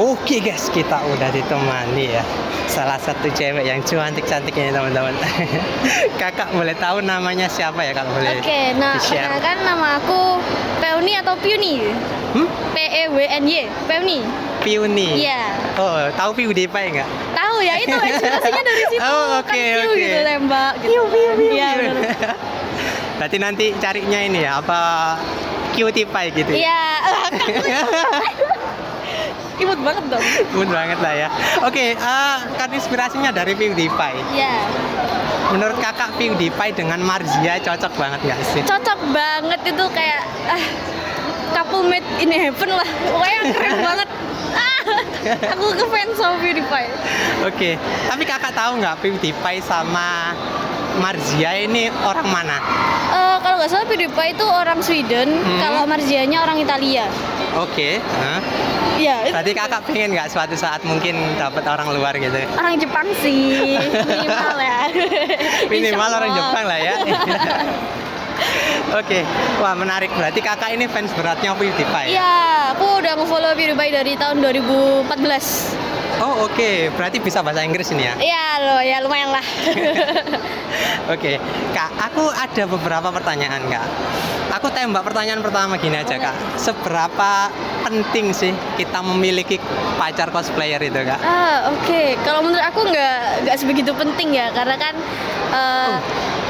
Oke guys, kita udah ditemani ya salah satu cewek yang cantik-cantik ini teman-teman. Kakak boleh tahu namanya siapa ya kalau boleh? Oke, nah di-share? perkenalkan nama aku Peuni atau Piuni. Pewny, Peuni. Piuni. Iya. Oh, tahu PewDiePie nggak? Tahu ya, itu inspirasinya dari situ. Oh, oke, kan piu oke. gitu tembak gitu. Iya, benar. Berarti nanti carinya ini ya apa cutie pie gitu? Iya. Imut banget dong. Imut banget lah ya. Oke, kan inspirasinya dari PewDiePie. Iya. Menurut kakak PewDiePie dengan Marzia cocok banget nggak sih? Cocok banget itu kayak couple made in heaven lah. Pokoknya keren banget. Aku ngefans sama PewDiePie. Oke, tapi kakak tahu nggak PewDiePie sama Marzia ini orang mana? Kalau nggak salah PewDiePie itu orang Sweden, kalau Marzianya orang Italia. Oke, Iya. berarti kakak pengen nggak suatu saat mungkin dapat orang luar gitu? Orang Jepang sih, minimal ya. Minimal Insya orang Allah. Jepang lah ya. Oke, wah menarik. Berarti kakak ini fans beratnya PewDiePie. Iya, aku udah nge-follow PewDiePie dari tahun 2014. Oh oke, berarti bisa bahasa Inggris ini ya? Iya loh, ya lumayan lah. Oke, Kak, aku ada beberapa pertanyaan, Kak. Aku tembak pertanyaan pertama gini aja, Kak. Seberapa penting sih kita memiliki pacar cosplayer itu, Kak? Oke. Kalau menurut aku nggak sebegitu penting ya, karena kan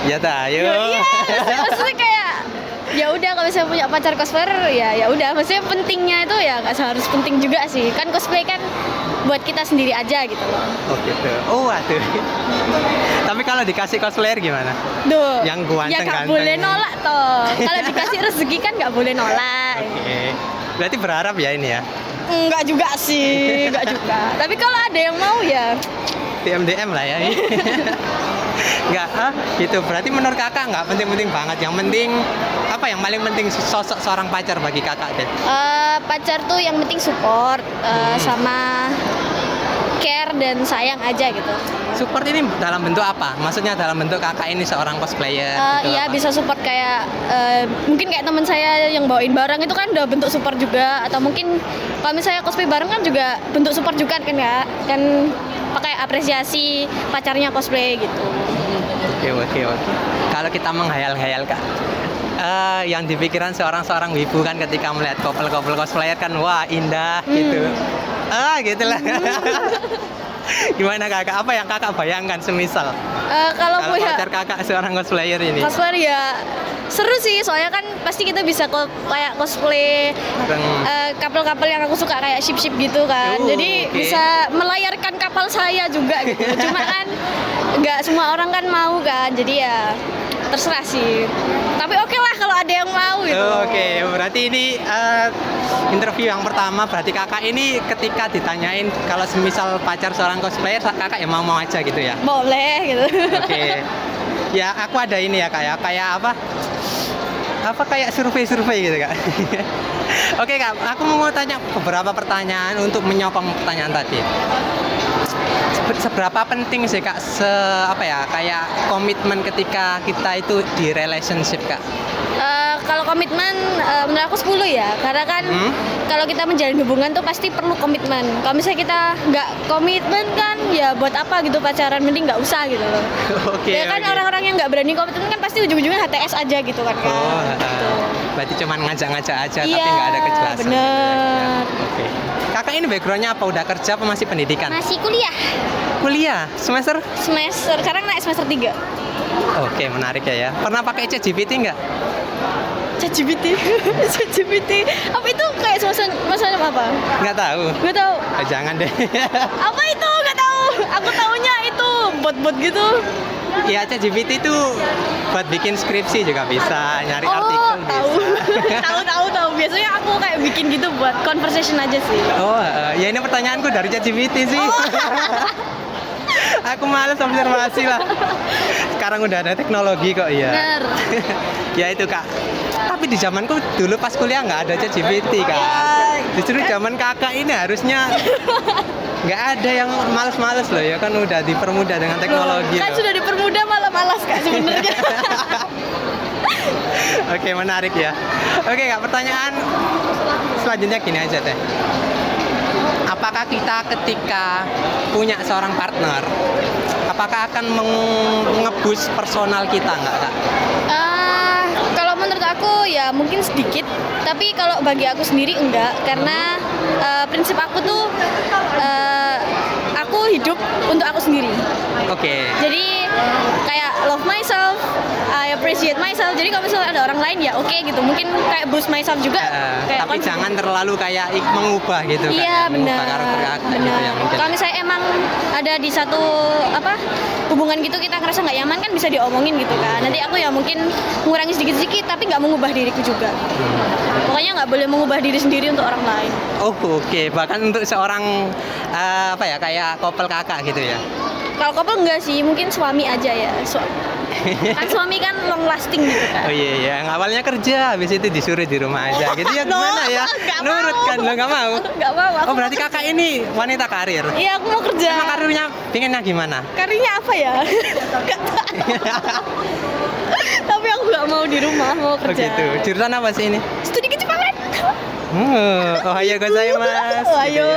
Ya ta, ayo. iya, maksudnya kayak ya udah kalau misalnya punya pacar cosplayer ya udah, maksudnya pentingnya itu ya nggak seharus penting juga sih. Kan cosplay kan buat kita sendiri aja gitu loh. Oh gitu. Oh waduh. Tapi kalau dikasih cosplayer gimana? Duh, Yang ganteng, ya nggak ganteng. boleh nolak toh. Kalau dikasih rezeki kan nggak boleh nolak. Oke. Berarti berharap ya ini ya. Enggak juga sih, enggak juga. Tapi kalau ada yang mau ya DM lah ya. Enggak, gitu. Berarti menurut kakak nggak penting-penting banget. Yang penting apa yang paling penting sosok seorang pacar bagi kakak deh? pacar tuh yang penting support sama care dan sayang aja gitu. Support ini dalam bentuk apa? Maksudnya dalam bentuk kakak ini seorang cosplayer gitu Iya apa? bisa support kayak mungkin kayak teman saya yang bawain barang itu kan udah bentuk support juga, atau mungkin kalau misalnya cosplay bareng kan juga bentuk support juga kan ya, kan pakai apresiasi pacarnya cosplay gitu. Oke. Kalau kita menghayal-hayal kak, yang di pikiran seorang wibu kan ketika melihat couple cosplayer kan wah indah gitu. Gitulah. Gimana kakak? Apa yang kakak bayangkan semisal Kalau kalau punya pacar kakak seorang cosplayer ini? cosplayer ya seru sih, soalnya kan pasti kita bisa kayak cosplay Bareng. kapal-kapal yang aku suka kayak ship-ship gitu kan. Jadi Oke. bisa melayarkan kapal saya juga gitu. Cuma kan nggak semua orang kan mau kan. Jadi ya terserah sih. Tapi oke lah kalau ada yang mau gitu. Oke, berarti ini interview yang pertama. Berarti kakak ini ketika ditanyain kalau semisal pacar seorang cosplayer, kakak ya mau aja gitu ya? Boleh gitu. Oke. Ya aku ada ini ya kayak apa? Apa kayak survei gitu kak? Oke kak, aku mau tanya beberapa pertanyaan untuk menyokong pertanyaan tadi. Seberapa penting sih kak kayak komitmen ketika kita itu di relationship kak? Kalau komitmen menurut aku 10 ya, karena kan kalau kita menjalin hubungan tuh pasti perlu komitmen. Kalau misalnya kita nggak komitmen kan ya buat apa gitu pacaran, mending nggak usah gitu loh. Oke. Ya kan orang-orang yang nggak berani komitmen kan pasti ujung-ujungnya HTS aja gitu kan. Oh, Gitu. berarti cuma ngajak-ngajak aja tapi Iya, nggak ada kejelasan. bener. Oke. Kakak ini backgroundnya apa? Udah kerja apa masih pendidikan? Masih kuliah Kuliah semester? sekarang naik semester 3. Oke, menarik ya. Pernah pakai ChatGPT nggak? ChatGPT apa itu, kayak semacam apa? Nggak tahu. Nggak tahu. Jangan deh. Apa itu? Nggak tahu. Aku taunya itu bot-bot gitu. Ya ChatGPT itu buat bikin skripsi juga bisa, nyari artikel tahu. bisa. tahu. Biasanya aku kayak bikin gitu buat conversation aja sih. Oh, ya ini pertanyaanku dari ChatGPT sih. Aku males observasi lah. Sekarang udah ada teknologi kok ya. Bener. Ya itu kak. Tapi di zamanku dulu pas kuliah nggak ada ChatGPT kak. Justru zaman kakak ini harusnya nggak ada yang males-males loh ya, kan udah dipermudah dengan teknologi. Kan loh. sudah dipermudah malah malas kak sebenarnya. Oke, menarik ya. Oke kak, pertanyaan selanjutnya gini aja teh. apakah kita ketika punya seorang partner, apakah akan mengebus personal kita nggak kak? Kalau menurut aku ya mungkin sedikit, tapi kalau bagi aku sendiri enggak, karena prinsip aku tuh aku hidup untuk aku sendiri. Oke. Jadi kayak love myself, I appreciate myself. Jadi kalau misalnya ada orang lain ya oke gitu. Mungkin kayak boost myself juga. Kayak Tapi jangan terlalu kayak mengubah gitu kan? Iya Mengubah benar. karakter kakak Benar. gitu ya mungkin. Kalau misalnya emang ada di satu hubungan gitu kita ngerasa nggak nyaman kan bisa diomongin gitu kan. Nanti aku ya mungkin mengurangi sedikit-sedikit tapi nggak mengubah diriku juga. Pokoknya nggak boleh mengubah diri sendiri untuk orang lain. Oh oke. Bahkan untuk seorang kayak couple kakak gitu ya. Kalau couple enggak sih, mungkin suami aja ya. Kan suami kan long lasting gitu kan. Oh iya, yang awalnya kerja, habis itu disuruh di rumah aja. Gitu ya gimana ya? Nggak Nurut mau. kan, lo nggak mau? Nggak mau. Aku Oh berarti mau kakak kerja. ini wanita karir. Iya aku mau kerja. Emang karirnya pinginnya gimana? Karirnya apa ya? Nggak tahu. Tapi aku nggak mau di rumah, mau Oh kerja. gitu. Jurusan apa sih ini? Studi kecepatan. Ohayou gozaimasu. Ayo.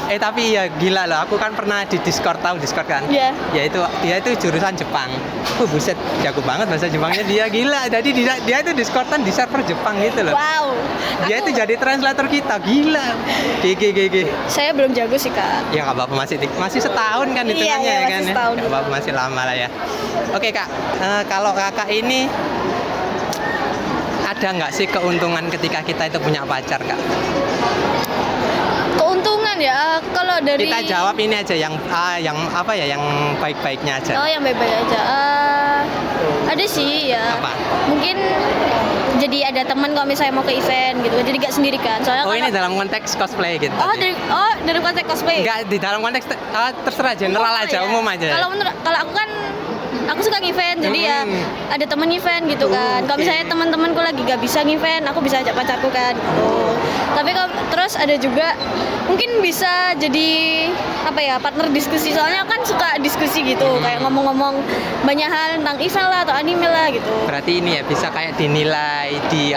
Tapi ya gila loh, aku kan pernah di Discord, tahu Discord kan? Iya. Ya itu dia itu jurusan Jepang. Buset, jago banget bahasa Jepangnya dia, gila. Jadi dia itu Discordan di server Jepang gitu loh. Wow. Dia Aku- itu jadi translator kita, gila. GG. Saya belum jago sih kak. Ya nggak apa-apa, masih setahun kan hitungannya Iya, ya masih kan ya. setahun. Nggak apa-apa, masih lama lah ya. Oke kak, kalau kakak ini ada nggak sih keuntungan ketika kita itu punya pacar kak? Keuntungan ya, kalau dari Kita jawab ini aja yang yang baik-baiknya aja. Oh yang baik-baik aja. Ada sih ya. Apa? Mungkin jadi ada teman kalau misalnya mau ke event gitu, jadi gak sendiri kan. Soalnya Oh kalau- ini dalam konteks cosplay gitu. dari konteks cosplay. Enggak di dalam konteks terserah general Umum aja, ya. umum aja. Kalau aku kan aku suka event, jadi ya ada temen event gitu kan. Kalau Oke. misalnya teman-temanku lagi gak bisa event, aku bisa ajak pacarku kan gitu. Tapi kalau terus ada juga mungkin bisa jadi partner diskusi, soalnya aku kan suka diskusi gitu, kayak ngomong-ngomong banyak hal tentang event lah atau anime lah gitu. Berarti ini ya bisa kayak dinilai di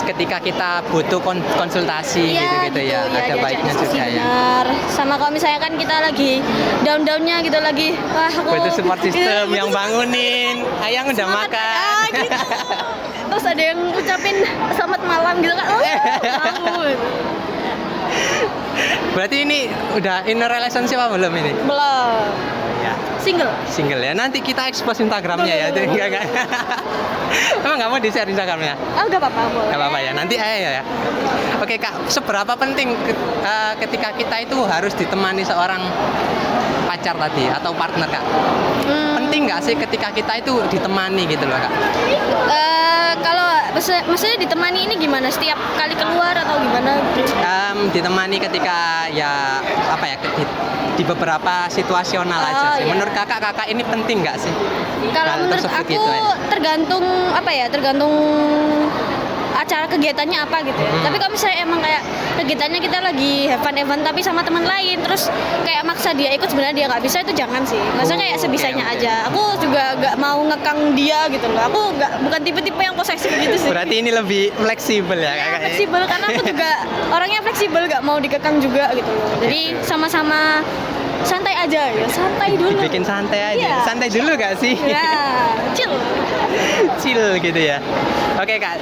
ketika kita butuh konsultasi Iya, gitu ya. Ada diajak baiknya diskusi, juga ya. benar. Sama kalau misalnya kan kita lagi down-downnya gitu, lagi wah aku Butuh support system gitu, yang butuh bangunin. Ayang udah semangat, makan. gitu. Terus ada yang ucapin selamat malam gitu kan. Mau. Berarti ini udah in a relationship apa belum ini? Belum. Ya. Single. Ya. Nanti kita expose Instagramnya ya. Enggak. Emang nggak mau di-share Instagramnya? Oh, enggak apa-apa, boleh. Nggak apa-apa ya. Nanti ya. Oke kak, seberapa penting ketika kita itu harus ditemani seorang pacar tadi atau partner kak? Penting nggak sih ketika kita itu ditemani gitu loh kak? Kalau maksudnya ditemani ini gimana? Setiap kali keluar atau gimana? Ditemani ketika di beberapa situasional aja sih. Iya. Menurut kakak ini penting nggak sih? Kalau Hal menurut tersebut aku gitu ya. tergantung acara kegiatannya apa gitu ya. Tapi kalau misalnya emang kayak kegiatannya kita lagi have fun tapi sama teman lain, terus kayak maksa dia ikut, sebenarnya dia nggak bisa, itu jangan sih. Maksudnya kayak sebisanya oke. aja. Aku juga nggak mau ngekang dia gitu loh. Aku bukan tipe-tipe yang posesif gitu sih. Berarti ini lebih fleksibel ya Ya, kakak? fleksibel, karena aku juga orangnya fleksibel, nggak mau dikekang juga gitu loh. Jadi sama-sama santai aja ya, santai dulu. Bikin santai aja. Iya. Santai dulu gak sih? Ya, chill. Chill gitu ya. Oke kak,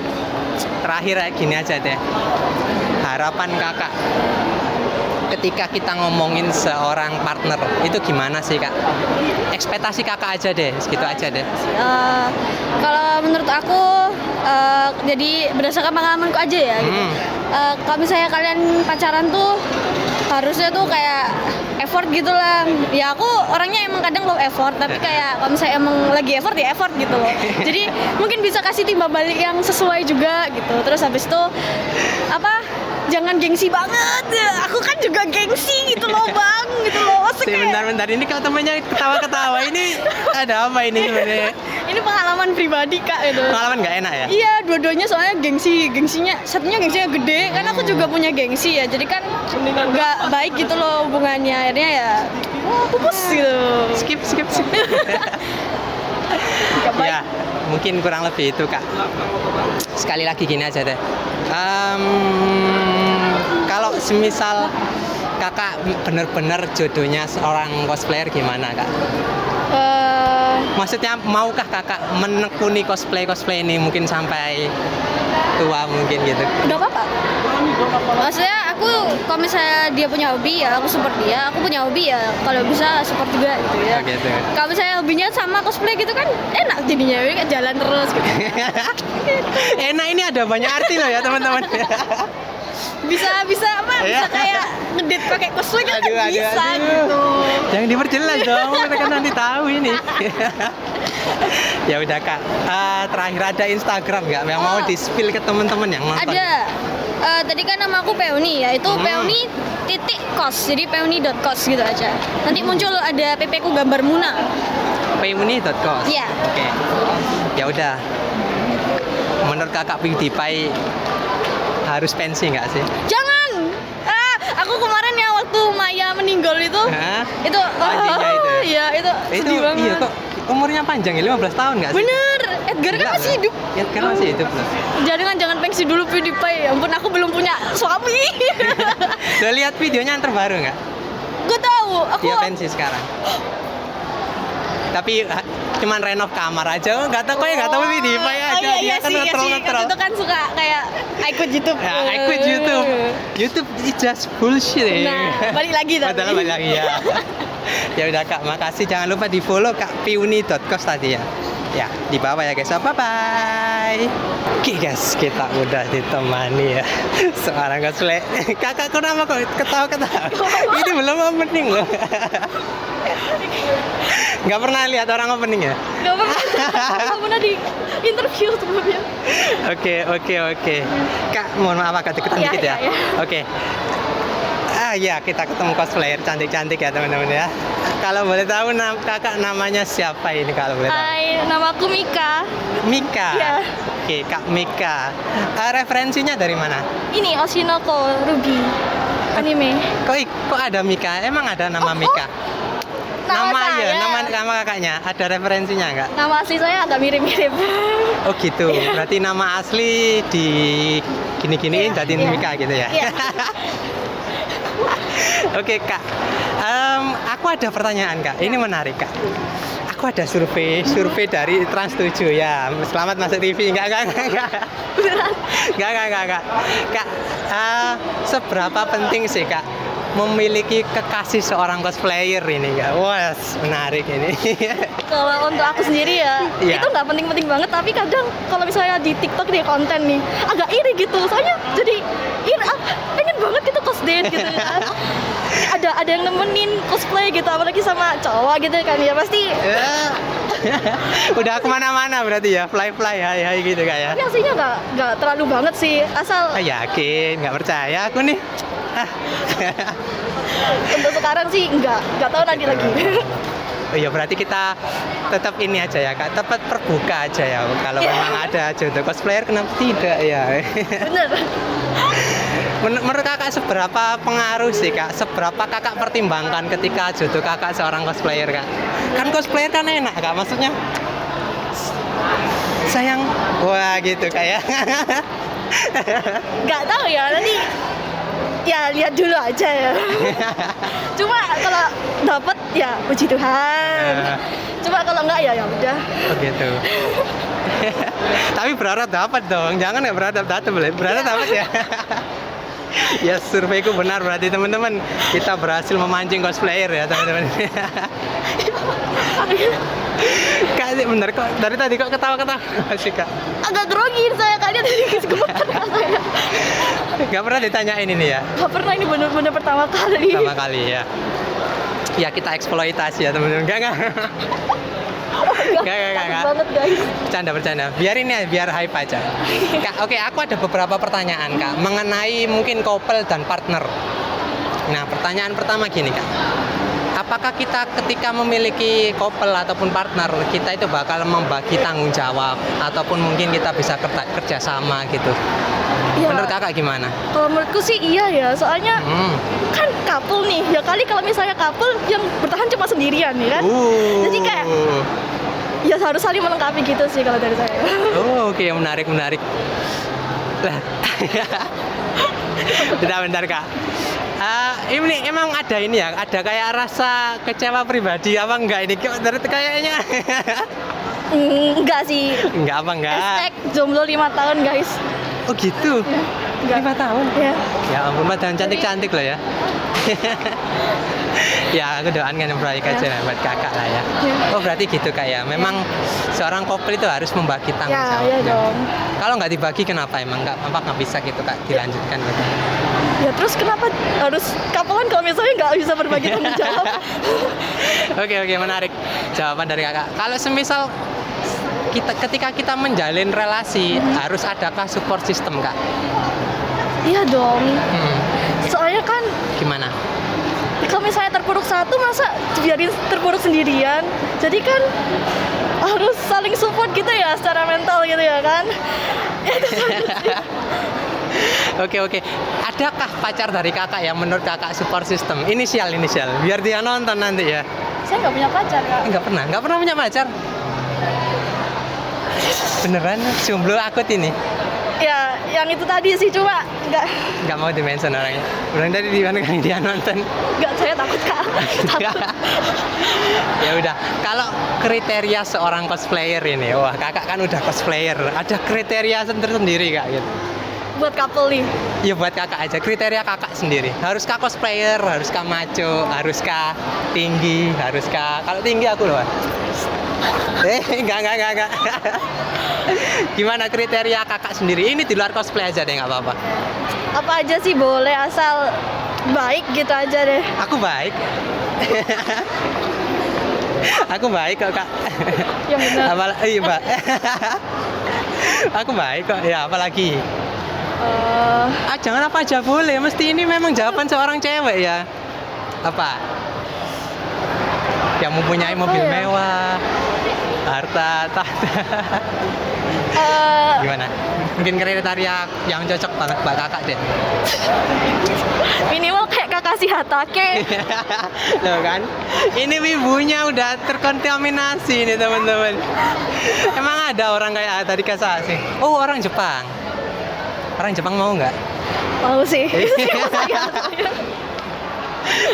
terakhir gini aja deh. Harapan kakak ketika kita ngomongin seorang partner itu gimana sih kak? Ekspektasi kakak aja deh, segitu aja deh. Kalau menurut aku, jadi berdasarkan pengalamanku aja ya. Gitu. Kalau misalnya kalian pacaran tuh harusnya tuh kayak effort gitu lah. Ya aku orangnya emang kadang low effort, tapi kayak kalau misalnya emang lagi effort ya effort gitu loh. Jadi mungkin bisa kasih timbal balik yang sesuai juga gitu. Terus habis itu jangan gengsi banget. Aku kan juga gengsi gitu loh bang, gitu loh. Maksudnya kayak- Bentar, ini kalau temannya ketawa-ketawa ini ada apa ini sebenarnya? ini pengalaman pribadi kak gitu. Pengalaman nggak enak ya? Iya, dua-duanya soalnya gengsinya satunya gengsinya gede, kan aku juga punya gengsi ya, jadi kan nggak baik gitu loh hubungannya, akhirnya ya pupus gitu. Skip. Nggak baik. Ya, mungkin kurang lebih itu kak. Sekali lagi gini aja deh. semisal kakak bener-bener jodohnya seorang cosplayer gimana kak? Maksudnya maukah kakak menekuni cosplay ini mungkin sampai tua mungkin gitu? Udah apa-apa. Maksudnya aku kalau misalnya dia punya hobi ya aku support dia, aku punya hobi ya kalau bisa support juga gitu ya. Gitu. Kalau misalnya hobinya sama cosplay gitu kan enak jadinya, kayak jalan terus gitu. Enak ini ada banyak arti loh ya teman-teman. Bisa apa? Bisa kayak ngedit pakai cosplay kan bisa gitu. Jangan diperjelas dong, mereka kan nanti tahu ini. Ya udah kak, terakhir ada Instagram nggak yang mau di-spill ke teman-teman yang nonton? Ada. Tadi kan nama aku Peuni ya, itu Peuni.kos, jadi peuni.kos gitu aja. Nanti muncul ada PP ku gambar Muna. Peuni.kos. Iya. Oke. Ya udah. Menurut kakak PewDiePie harus pensi nggak sih? Jangan. Aku kemarin ya waktu Maya meninggal itu. Hah? Itu Anjingnya itu. Iya, itu sedih banget. Iya kok umurnya panjang ya 15 tahun nggak sih? Bener, Edgar kan masih hidup. Edgar masih hidup loh. Jangan pensi dulu PewDiePie. Ya ampun, aku belum punya suami. Udah lihat videonya yang terbaru nggak? Gue tahu. Aku Dia pensi sekarang. Tapi cuman renov kamar aja, nggak tahu kok ya nggak tahu PewDiePie aja. Iya, Dia kan ngetrol. Itu kan suka kayak ikut YouTube. Ya, ikut YouTube. YouTube is just bullshit. Nah, balik lagi tapi. Padahal balik lagi ya. Ya udah kak, makasih. Jangan lupa di follow kak Peuni.kos tadi ya. Ya, di bawah ya guys. Bye bye. Oke guys, kita udah ditemani ya seorang cosplay. Kakak kenapa kok ketawa-ketawa? Ini belum opening loh. Nggak pernah lihat orang opening ya? Gak pernah di interview sebelumnya. Oke. Kak, mohon maaf agak deketan dikit ya. Iya. Oke. Ya, kita ketemu cosplayer cantik-cantik ya teman-teman ya. Kalau boleh tahu kakak namanya siapa ini kalau boleh tahu? Hai, nama aku Mika. Mika. Iya. Oke, Kak Mika. Referensinya dari mana? Ini Oshinoko Ruby anime. Kok ada Mika? Emang ada nama Mika? Nama kakaknya ada referensinya nggak? Nama asli saya agak mirip-mirip. Oh gitu. Berarti nama asli di gini-giniin jadi Mika gitu ya. Iya. Oke kak, aku ada pertanyaan kak. Ini menarik kak. Aku ada survei dari Trans7 ya. Selamat masuk TV. Enggak. Kak, seberapa penting sih kak memiliki kekasih seorang cosplayer ini kak? Wah, menarik ini. Kalau untuk aku sendiri ya, itu nggak penting-penting banget. Tapi kadang kalau misalnya di TikTok nih konten nih, agak iri gitu. Soalnya jadi pengen banget gitu cosplay gitu kan. Ada yang nemenin cosplay gitu, apalagi sama cowok gitu kan ya pasti. Udah kemana-mana berarti ya, fly hai gitu kak ya. Tapi aslinya nggak terlalu banget sih, asal. Yakin, nggak percaya aku nih. Untuk sekarang sih nggak tahu nanti lagi. Oh iya, berarti kita tetap ini aja ya kak, tetap terbuka aja ya. Kalau memang ada jodoh cosplayer, kenapa tidak ya? Bener. Menurut kakak seberapa pengaruh sih kak? Seberapa kakak pertimbangkan ketika jodoh kakak seorang cosplayer kak? Kan cosplayer kan enak kak, maksudnya sayang, wah gitu kayak. Nggak tahu ya, nanti ya lihat dulu aja ya. Cuma kalau dapat ya puji Tuhan. Cuma kalau enggak ya udah. Begitu. Tapi berharap dapat dong, jangan ya berharap dapat ya. Ya surveiku benar berarti teman-teman, kita berhasil memancing cosplayer ya teman-teman. Kak, bener kok dari tadi kok ketawa-ketawa sih kak? Agak grogi saya kayaknya tadi kesemutan saya. Gak pernah ditanyain ini ya? Gak pernah, ini bener-bener pertama kali. Pertama kali ya. Ya kita eksploitasi ya teman-teman. Enggak. Enggak. Banget guys. Bercanda. Biar ini ya, biar hype aja. Kak, oke, aku ada beberapa pertanyaan kak mengenai mungkin couple dan partner. Nah, pertanyaan pertama gini kak. Apakah kita ketika memiliki couple ataupun partner, kita itu bakal membagi tanggung jawab ataupun mungkin kita bisa kerja sama gitu? Ya, menurut kakak gimana? Kalau menurutku sih iya ya, soalnya kan couple nih, ya kali kalau misalnya couple yang bertahan cuma sendirian ya kan. Jadi kayak ya harus saling melengkapi gitu sih kalau dari saya. Oh, oke, menarik. Lah. Bentar kak. Ini emang ada ini ya, ada kayak rasa kecewa pribadi apa enggak ini? Kayaknya Enggak sih. enggak apa enggak? Hashtag jomblo 5 tahun guys. Oh gitu. Enggak. 5 tahun. Ya. Ya ampun, padahal cantik-cantik loh ya. Ya aku doakan yang baik aja lah buat kakak lah ya. Ya. Oh berarti gitu kak ya. Memang seorang couple itu harus membagi tanggung Ya, jawab. ya dong. Kalau nggak dibagi kenapa emang nggak bisa gitu kak dilanjutkan gitu? Ya terus kenapa harus kapelan kalau misalnya nggak bisa berbagi tanggung jawab? Oke, menarik jawaban dari kakak. Kalau semisal ketika kita menjalin relasi harus adakah support system kak? Iya dong. Hmm, Soalnya kan gimana? kalau misalnya terpuruk satu masa biarin terpuruk sendirian. Jadi kan harus saling support gitu ya secara mental gitu ya kan. Oke. Adakah pacar dari kakak yang menurut kakak support system? Inisial. Biar dia nonton nanti ya. Saya nggak punya pacar kak. Nggak pernah punya pacar. Beneran jomblo akut ini. Ya yang itu tadi sih cuma Nggak mau dimention orangnya. Udah tadi di mana kali dia nonton. nggak saya takut kak. Ya udah, kalau kriteria seorang cosplayer ini, wah kakak kan udah cosplayer, ada kriteria tersendiri kak gitu. Buat couple nih. Ya buat kakak aja, kriteria kakak sendiri. Haruskah cosplayer, haruskah maco, haruskah tinggi, haruskah kalau tinggi aku loh. Enggak. Gimana kriteria kakak sendiri? Ini di luar cosplay aja deh, nggak apa-apa. Apa aja sih boleh asal baik gitu aja deh. Aku baik. Aku baik kok kak. Yang benar. Iya mbak. Aku baik kok. Ya apalagi. Jangan apa aja boleh. Mesti ini memang jawaban seorang cewek ya. Apa? Yang mempunyai Apa mobil ya? mewah, harta, tahta. Gimana? Mungkin kriteria yang cocok banget buat kakak deh. Minimal kayak Kakashi Hatake. Loh kan? Ini wibunya udah terkontaminasi nih teman-teman. Emang ada orang kayak tadi Kasasi? Oh orang Jepang. Orang Jepang mau nggak? Mau sih.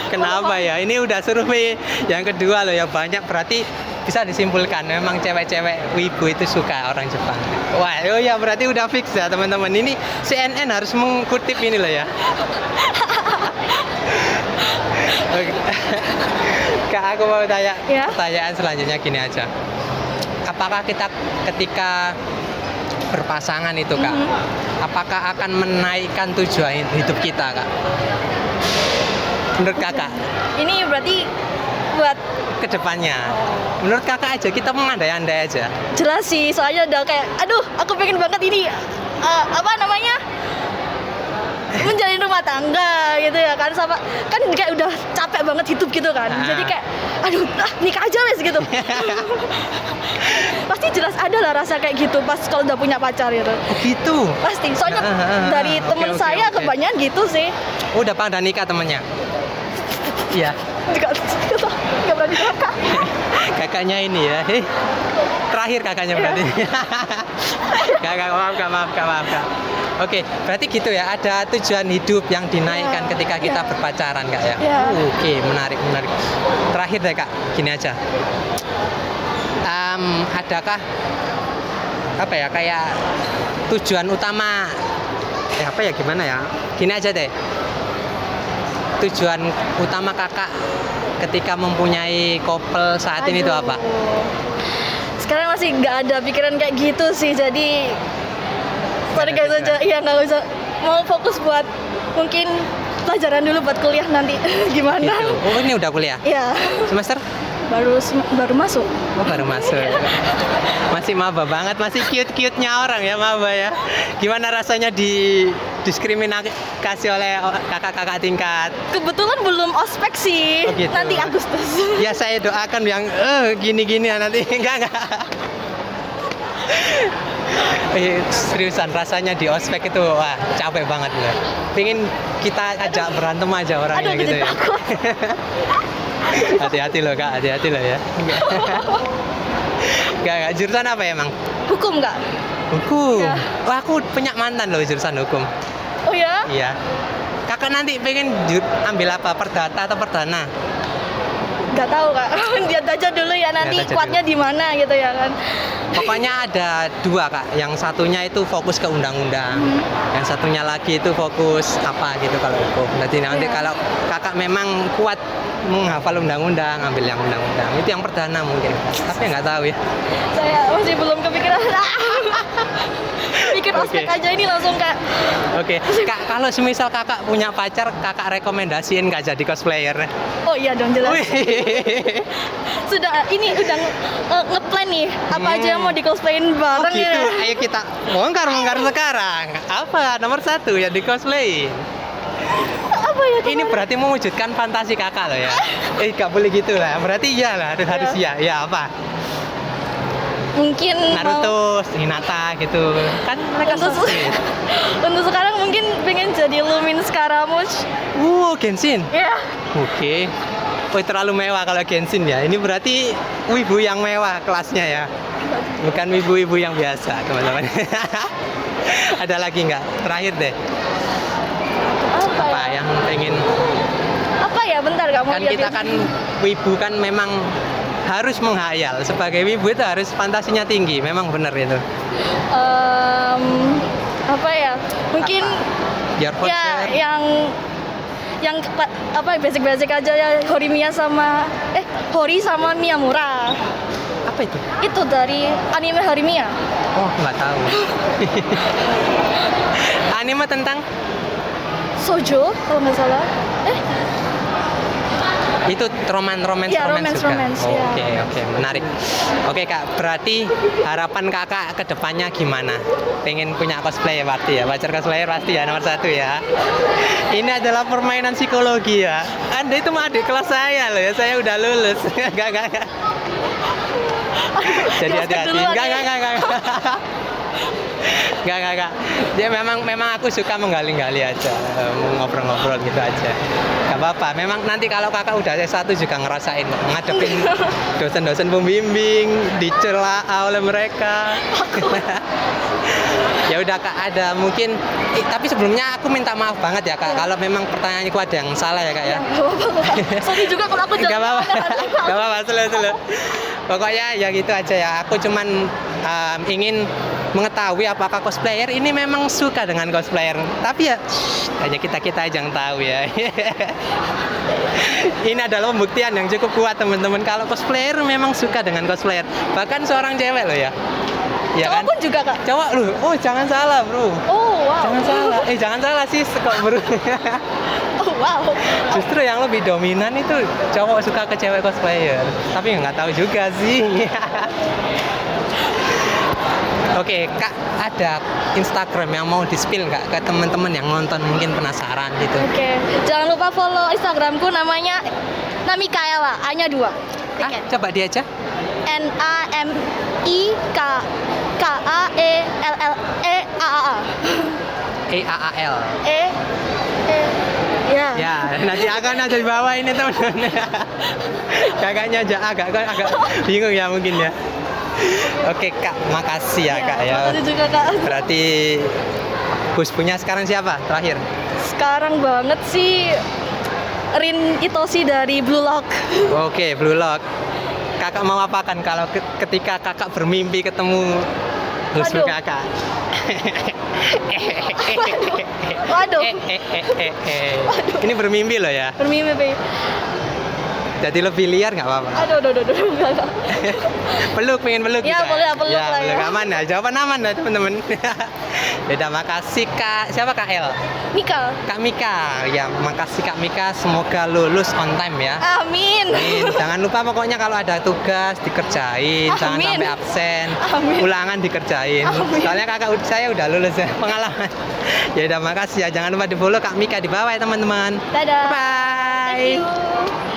Kenapa ya? Ini udah survei yang kedua loh ya, banyak, berarti bisa disimpulkan memang cewek-cewek wibu itu suka orang Jepang. Wah, oh ya berarti udah fix ya teman-teman. Ini CNN harus mengutip ini loh ya. Oke. Kak, aku mau tanya Ya? pertanyaan selanjutnya gini aja. Apakah kita ketika berpasangan itu kak, apakah akan menaikkan tujuan hidup kita kak? Menurut kakak? Ini berarti buat Kedepannya, menurut kakak aja kita mengandai-andai aja. jelas sih, soalnya udah kayak aduh aku pengen banget ini apa namanya menjalin rumah tangga gitu ya kan, sama kan kayak udah capek banget hidup gitu kan. Jadi kayak aduh nikah aja wes gitu. Pasti jelas ada lah rasa kayak gitu pas kalau udah punya pacar gitu. Oh gitu. Pasti, soalnya dari temen Oke. saya kebanyakan gitu sih. Oh, udah pada nikah temennya? Iya. Nggak berani jawab kak. Kakaknya ini ya. Terakhir kakaknya berarti. Kakak maaf kak. Oke, berarti gitu ya. Ada tujuan hidup yang dinaikkan ketika kita berpacaran kak ya. Ya. Oke, menarik. Terakhir deh kak, gini aja. Adakah apa ya kayak tujuan utama? Apa ya gimana ya? Gini aja deh. Tujuan utama kakak ketika mempunyai couple saat ini itu apa? Sekarang masih nggak ada pikiran kayak gitu sih, jadi sorry guys aja, iya nggak usah, mau fokus buat mungkin pelajaran dulu buat kuliah nanti. Gimana? Gitu. Oh ini udah kuliah? Ya Semester? baru masuk. Oh baru masuk. Masih maba banget, masih cute-cute-nya orang ya maba ya. Gimana rasanya diskriminasi oleh kakak-kakak tingkat? Kebetulan belum ospek sih, Oh, gitu. nanti Agustus. Ya saya doakan yang gini-gini ya nanti. Enggak. Seriusan rasanya di ospek itu wah capek banget loh. Pengen kita ajak berantem aja orangnya Aduh, gitu jadi ya. takut. Hati-hati loh kak, hati-hati loh ya. Enggak, jurusan apa emang? Hukum nggak? Hukum. Ya. Wah aku punya mantan loh jurusan hukum. Oh ya? Iya. Kakak nanti pengen ambil apa? Perdata atau perdana? Nggak tahu kak. Lihat aja dulu ya nanti Lihat aja kuatnya di mana gitu ya kan. Pokoknya ada dua kak. Yang satunya itu fokus ke undang-undang. Yang satunya lagi itu fokus apa gitu kalau hukum. Nanti Iya. kalau kakak memang kuat menghafal undang-undang, ambil yang undang-undang. Itu yang perdana mungkin. Tapi nggak tahu ya. Saya masih belum kepikiran. Pikir Oke. ospek aja ini langsung kak. Oke, kak kalau semisal kakak punya pacar, kakak rekomendasiin nggak jadi cosplayer? Oh iya dong jelas. Wih. Sudah ini udah ngeplan nih apa aja yang mau di cosplayin Oh bareng gitu, ya. ayo kita bongkar sekarang. Apa nomor satu yang di cosplay? Apa ya? Ini berarti mewujudkan fantasi kakak loh ya. Gak boleh gitu lah. Berarti iya lah, harus iya. Ya apa? Mungkin mau- Naruto, Hinata gitu. Kan mereka untuk, cosplay. untuk sekarang mungkin pengen jadi Lumin Scaramouche. Genshin. Ya. Oke. Oh, terlalu mewah kalau Genshin ya. Ini berarti wibu yang mewah kelasnya ya. Bukan wibu-wibu yang biasa, teman-teman. Ada lagi nggak? Terakhir deh. Apa Apa ya? yang pengen? Apa ya? Bentar kak mau Kan lihat kita ya. kan wibu kan memang harus menghayal. Sebagai wibu itu harus fantasinya tinggi. Memang benar itu. Apa ya? Mungkin Your ya voucher. yang apa basic aja ya Horimiya sama Hori sama Miyamura. Apa itu? Itu dari anime Horimiya. Oh, nggak tahu. Anime tentang Shoujo kalau nggak salah. itu romance Iya, juga. romance, ya. Oke, menarik. Oke kak, berarti harapan kakak ke depannya gimana? Pengen punya cosplay ya pasti ya, pacar cosplayer pasti ya nomor satu ya. Ini adalah permainan psikologi ya. Anda itu mah adik kelas saya loh ya, saya udah lulus. Enggak. Jadi Di ospek hati-hati. duluan ya. Enggak. Dia memang aku suka menggali-gali aja, ngobrol-ngobrol gitu aja. Gak apa-apa. Memang nanti kalau kakak udah S1 juga ngerasain ngadepin dosen-dosen pembimbing, dicela oleh mereka. Ya udah kak, ada mungkin tapi sebelumnya aku minta maaf banget ya kak kalau memang pertanyaanku ada yang salah ya kak ya. Sorry juga kalau aku Gak jawab. apa-apa. Gak apa-apa, slow. Pokoknya ya gitu aja ya. Aku cuman ingin mengetahui apakah cosplayer ini memang suka dengan cosplayer. Tapi ya hanya kita aja yang tahu ya. Ini adalah pembuktian yang cukup kuat teman-teman kalau cosplayer memang suka dengan cosplayer. Bahkan seorang cewek loh ya. Ya Cowok kan? pun juga kak. Cowok lu. Oh, jangan salah, Bro. Oh wow. Jangan salah sih kok, Bro. Oh wow. Justru yang lebih dominan itu cowok suka ke cewek cosplayer. Tapi nggak tahu juga sih. Oke, Kak, ada Instagram yang mau di-spill nggak ke teman-teman yang nonton mungkin penasaran gitu? Oke, jangan lupa follow Instagramku namanya Namikaela, A-nya 2. Coba dia aja. NAMIKKAELLEAAA. EAAL. Ya. Ya, nanti akan ada di bawah ini teman-teman. Kakaknya aja agak bingung ya mungkin ya. Oke Kak, makasih ya Kak ya. Makasih juga kak. Berarti Gus punya sekarang siapa terakhir? Sekarang banget sih Rin Itoshi dari Blue Lock. Oke, Blue Lock. Kakak mau apakan kalau ketika kakak bermimpi ketemu Gus Waduh. kakak? Waduh. Ini bermimpi loh ya. Bermimpi, Be. Jadi lebih liar nggak apa-apa. Aduh, enggak. Pengen peluk Ya, kita. boleh, peluk lah ya. Aman ya, jawaban aman ya teman-teman. Yaudah, makasih Kak. Siapa Kak El? Mika. Kak Mika. Ya, makasih Kak Mika. Semoga lulus on time ya. Amin. Amin. Jangan lupa pokoknya kalau ada tugas dikerjain, jangan Amin. sampai absen. Amin. Ulangan dikerjain. Amin. Soalnya saya udah lulus ya, pengalaman. Ya udah makasih ya. Jangan lupa di-follow Kak Mika di bawah ya teman-teman. Dadah. Bye. Thank you.